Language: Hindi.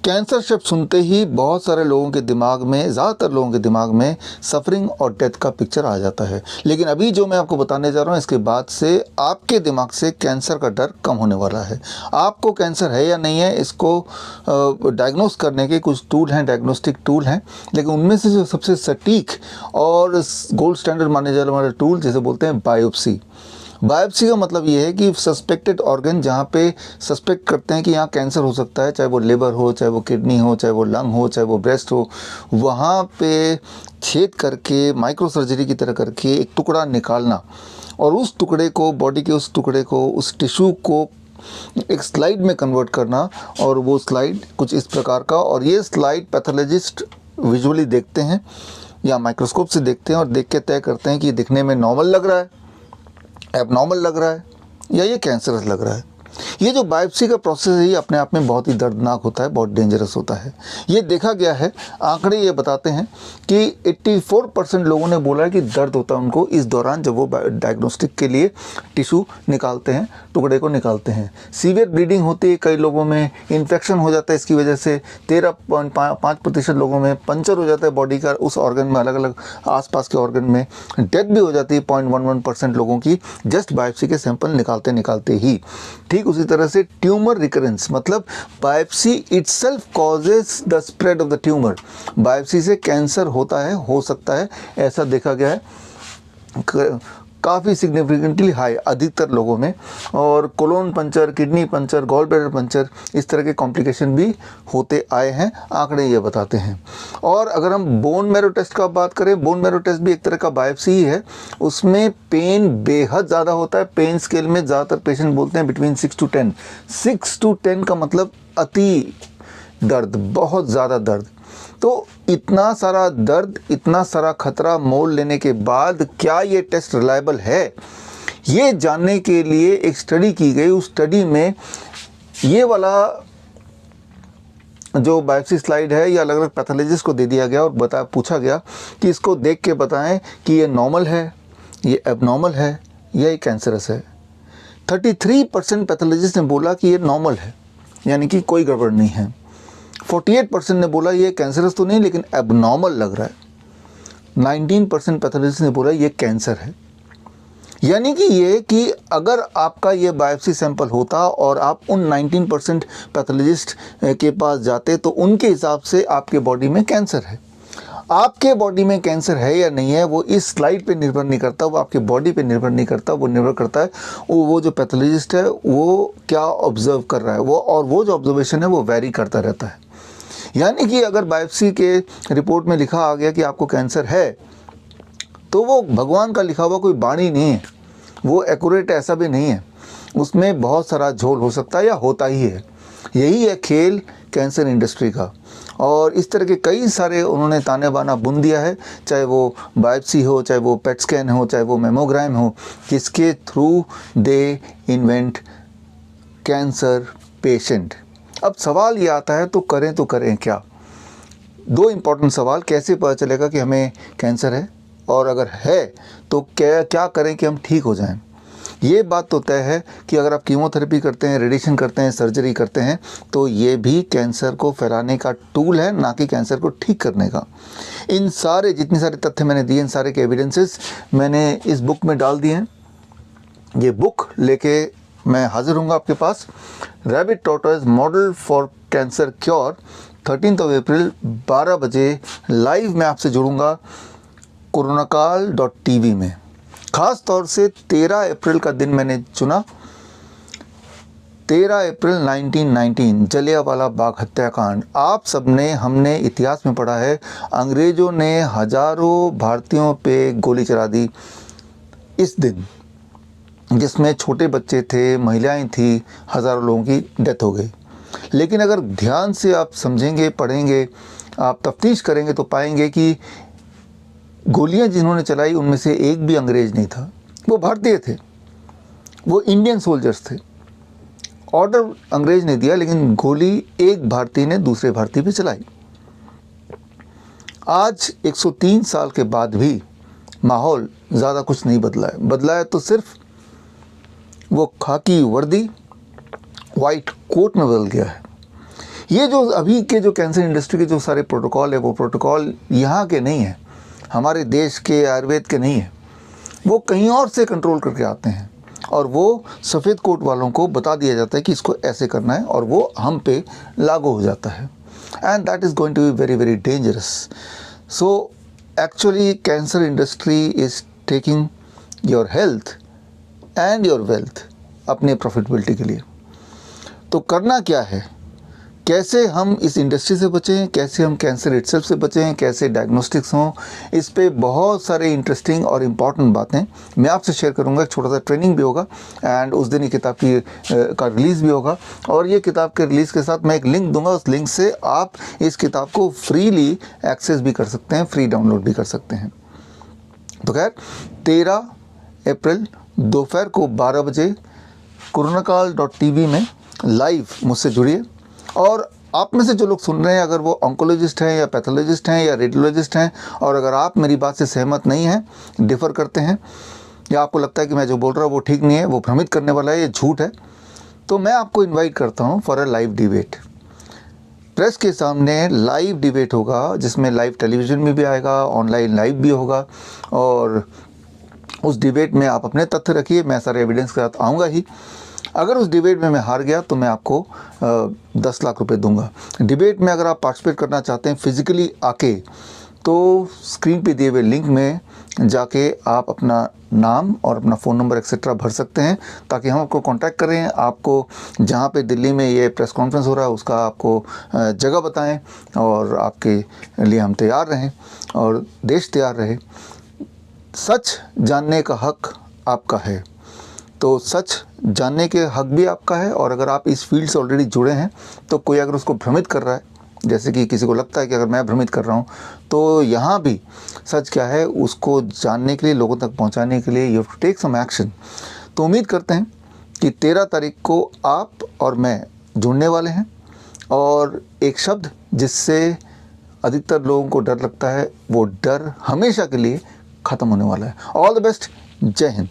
कैंसर शब्द सुनते ही बहुत सारे लोगों के दिमाग में, ज़्यादातर लोगों के दिमाग में सफरिंग और डेथ का पिक्चर आ जाता है। लेकिन अभी जो मैं आपको बताने जा रहा हूँ, इसके बाद से आपके दिमाग से कैंसर का डर कम होने वाला है। आपको कैंसर है या नहीं है, इसको डायग्नोस करने के कुछ टूल हैं, डायग्नोस्टिक टूल हैं, लेकिन उनमें से जो सबसे सटीक और गोल्ड स्टैंडर्ड माने जाने वाला टूल जिसे बोलते हैं बायोप्सी। बायोप्सी का मतलब ये है कि सस्पेक्टेड ऑर्गन, जहाँ पे सस्पेक्ट करते हैं कि यहाँ कैंसर हो सकता है, चाहे वो लिवर हो, चाहे वो किडनी हो, चाहे वो लंग हो, चाहे वो ब्रेस्ट हो, वहाँ पे छेद करके माइक्रो सर्जरी की तरह करके एक टुकड़ा निकालना और उस टुकड़े को, बॉडी के उस टुकड़े को, उस टिश्यू को एक स्लाइड में कन्वर्ट करना। और वो स्लाइड कुछ इस प्रकार का, और ये स्लाइड पैथोलॉजिस्ट विजुअली देखते हैं या माइक्रोस्कोप से देखते हैं और देख के तय करते हैं कि ये दिखने में नॉर्मल लग रहा है, एबनॉर्मल लग रहा है, या ये कैंसरस लग रहा है। ये जो बायोप्सी का प्रोसेस है, ये अपने आप में बहुत ही दर्दनाक होता है, बहुत डेंजरस होता है। ये देखा गया है, आंकड़े ये बताते हैं कि 84% लोगों ने बोला है कि दर्द होता है उनको इस दौरान जब वो डायग्नोस्टिक के लिए टिश्यू निकालते हैं, टुकड़े को निकालते हैं। सीवियर ब्लीडिंग होती है कई लोगों में, इन्फेक्शन हो जाता है इसकी वजह से 13.5% लोगों में, पंचर हो जाता है बॉडी का उस ऑर्गन में, अलग अलग आसपास के ऑर्गन में, डेथ भी हो जाती है 0.11% लोगों की जस्ट बायोप्सी के सैंपल निकालते निकालते ही। ठीक उसी तरह से ट्यूमर रिकरेंस, मतलब biopsy itself causes the spread of the tumour. Biopsy से कैंसर होता है, हो सकता है, ऐसा देखा गया है काफ़ी सिग्निफिकेंटली हाई अधिकतर लोगों में। और colon puncture, kidney puncture, gallbladder puncture, इस तरह के कॉम्प्लिकेशन भी होते आए हैं, आंकड़े ये बताते हैं। और अगर हम बोन मैरो टेस्ट का बात करें, बोन मैरो टेस्ट भी एक तरह का बायोप्सी ही है। उसमें पेन बेहद ज़्यादा होता है। पेन स्केल में ज़्यादातर पेशेंट बोलते हैं बिटवीन 6 to 10। 6 to 10 का मतलब अति दर्द, बहुत ज़्यादा दर्द। तो इतना सारा दर्द, इतना सारा खतरा मोल लेने के बाद क्या ये टेस्ट रिलायबल है, ये जानने के लिए एक स्टडी की गई। उस स्टडी में ये वाला जो बायोप्सी स्लाइड है, ये अलग अलग पैथोलॉजिस्ट को दे दिया गया और पूछा गया कि इसको देख के बताएं कि ये नॉर्मल है, ये एबनॉर्मल है, या ये कैंसरस है। 33% पैथोलॉजिस्ट ने बोला कि ये नॉर्मल है, यानी कि कोई गड़बड़ नहीं है। 48% ने बोला ये कैंसरस तो नहीं लेकिन एबनॉर्मल लग रहा है। 19% पैथोलॉजिस्ट ने बोला ये कैंसर है। यानी कि ये कि अगर आपका ये बायोप्सी सैंपल होता और आप उन 19% पैथोलॉजिस्ट के पास जाते तो उनके हिसाब से आपके बॉडी में कैंसर है। आपके बॉडी में कैंसर है या नहीं है वो इस स्लाइड पे निर्भर नहीं करता, वो आपके बॉडी पे निर्भर नहीं करता, वो निर्भर करता है वो जो पैथोलॉजिस्ट है वो क्या ऑब्जर्व कर रहा है, वो जो ऑब्जर्वेशन है वो वेरी करता रहता है। यानी कि अगर बायोप्सी के रिपोर्ट में लिखा आ गया कि आपको कैंसर है, तो वो भगवान का लिखा हुआ कोई बाणी नहीं है, वो एक्यूरेट ऐसा भी नहीं है, उसमें बहुत सारा झोल हो सकता है या होता ही है। यही है खेल कैंसर इंडस्ट्री का। और इस तरह के कई सारे उन्होंने ताने बाना बुन दिया है, चाहे वो बायोप्सी हो, चाहे वो पेट स्कैन हो, चाहे वो मेमोग्राम हो, जिसके थ्रू दे इन्वेंट कैंसर पेशेंट। अब सवाल ये आता है तो करें क्या। दो इम्पॉर्टेंट सवाल, कैसे पता चलेगा कि हमें कैंसर है, और अगर है तो क्या करें कि हम ठीक हो जाएं। ये बात तो तय है कि अगर आप कीमोथेरेपी करते हैं, रेडिएशन करते हैं, सर्जरी करते हैं, तो ये भी कैंसर को फैलाने का टूल है, ना कि कैंसर को ठीक करने का। इन सारे जितने सारे तथ्य मैंने दिए, इन सारे के एविडेंसेस मैंने इस बुक में डाल दिए हैं। ये बुक लेके मैं हाजिर हूँगा आपके पास। Rabbit tortoise model for cancer cure, 13 अप्रैल 12 बजे लाइव मैं आपसे जुड़ूंगा कोरोनाकाल.tv में। ख़ास तौर से 13 अप्रैल का दिन मैंने चुना। 13 अप्रैल 1919 जलियांवाला बाग हत्याकांड। आप सबने, हमने इतिहास में पढ़ा है, अंग्रेज़ों ने हज़ारों भारतीयों पे गोली चला दी इस दिन, जिसमें छोटे बच्चे थे, महिलाएं थी, हज़ारों लोगों की डेथ हो गई। लेकिन अगर ध्यान से आप समझेंगे, पढ़ेंगे, आप तफ्तीश करेंगे तो पाएंगे कि गोलियां जिन्होंने चलाई उनमें से एक भी अंग्रेज़ नहीं था, वो भारतीय थे, वो इंडियन सोल्जर्स थे। ऑर्डर अंग्रेज़ ने दिया लेकिन गोली एक भारतीय ने दूसरे भारतीय पे चलाई। आज 103 साल के बाद भी माहौल ज़्यादा कुछ नहीं बदला है। बदला है तो सिर्फ वो खाकी वर्दी वाइट कोट में बदल गया है। ये जो अभी के जो कैंसर इंडस्ट्री के जो सारे प्रोटोकॉल है, वो प्रोटोकॉल यहाँ के नहीं है, हमारे देश के आयुर्वेद के नहीं है, वो कहीं और से कंट्रोल करके आते हैं और वो सफ़ेद कोट वालों को बता दिया जाता है कि इसको ऐसे करना है और वो हम पे लागू हो जाता है। And that is going to be very very dangerous. So actually cancer industry is taking your health and your wealth अपने प्रॉफिटेबिलिटी के लिए। तो करना क्या है, कैसे हम इस इंडस्ट्री से बचें, कैसे हम कैंसर इटसेल्फ से बचें, कैसे डायग्नोस्टिक्स हों, इस पे बहुत सारे इंटरेस्टिंग और इम्पॉर्टेंट बातें मैं आपसे शेयर करूंगा। एक छोटा सा ट्रेनिंग भी होगा एंड उस दिन ये किताब की का रिलीज़ भी होगा और ये किताब के रिलीज़ के साथ मैं एक लिंक दूंगा, उस लिंक से आप इस किताब को फ्रीली एक्सेस भी कर सकते हैं, फ्री डाउनलोड भी कर सकते हैं। तो खैर 13 अप्रैल दोपहर को 12 बजे कोरोनाकाल.tv में लाइव मुझसे जुड़िए। और आप में से जो लोग सुन रहे हैं, अगर वो ऑन्कोलॉजिस्ट हैं या पैथोलॉजिस्ट हैं या रेडियोलॉजिस्ट हैं, और अगर आप मेरी बात से सहमत नहीं हैं, डिफ़र करते हैं, या आपको लगता है कि मैं जो बोल रहा हूँ वो ठीक नहीं है, वो भ्रमित करने वाला है, ये झूठ है, तो मैं आपको इनवाइट करता हूँ for a live debate. Press के सामने लाइव डिबेट होगा, जिसमें लाइव टेलीविज़न में भी आएगा, ऑनलाइन लाइव भी होगा, और उस डिबेट में आप अपने तथ्य रखिए, मैं सारे एविडेंस के साथ आऊँगा ही। अगर उस डिबेट में मैं हार गया तो मैं आपको 10 लाख रुपए दूंगा। डिबेट में अगर आप पार्टिसिपेट करना चाहते हैं फिज़िकली आके, तो स्क्रीन पे दिए हुए लिंक में जाके आप अपना नाम और अपना फ़ोन नंबर एक्सेट्रा भर सकते हैं, ताकि हम आपको कांटेक्ट करें, आपको जहाँ पे दिल्ली में ये प्रेस कॉन्फ्रेंस हो रहा है उसका आपको जगह बताएं, और आपके लिए हम तैयार रहें और देश तैयार रहे। सच जानने का हक आपका है, तो सच जानने के हक भी आपका है। और अगर आप इस फील्ड से ऑलरेडी जुड़े हैं, तो कोई अगर उसको भ्रमित कर रहा है, जैसे कि किसी को लगता है कि अगर मैं भ्रमित कर रहा हूँ, तो यहाँ भी सच क्या है उसको जानने के लिए, लोगों तक पहुँचाने के लिए you have to take some action. तो उम्मीद करते हैं कि 13 तारीख को आप और मैं जुड़ने वाले हैं, और एक शब्द जिससे अधिकतर लोगों को डर लगता है, वो डर हमेशा के लिए ख़त्म होने वाला है। ऑल द बेस्ट, जय हिंद।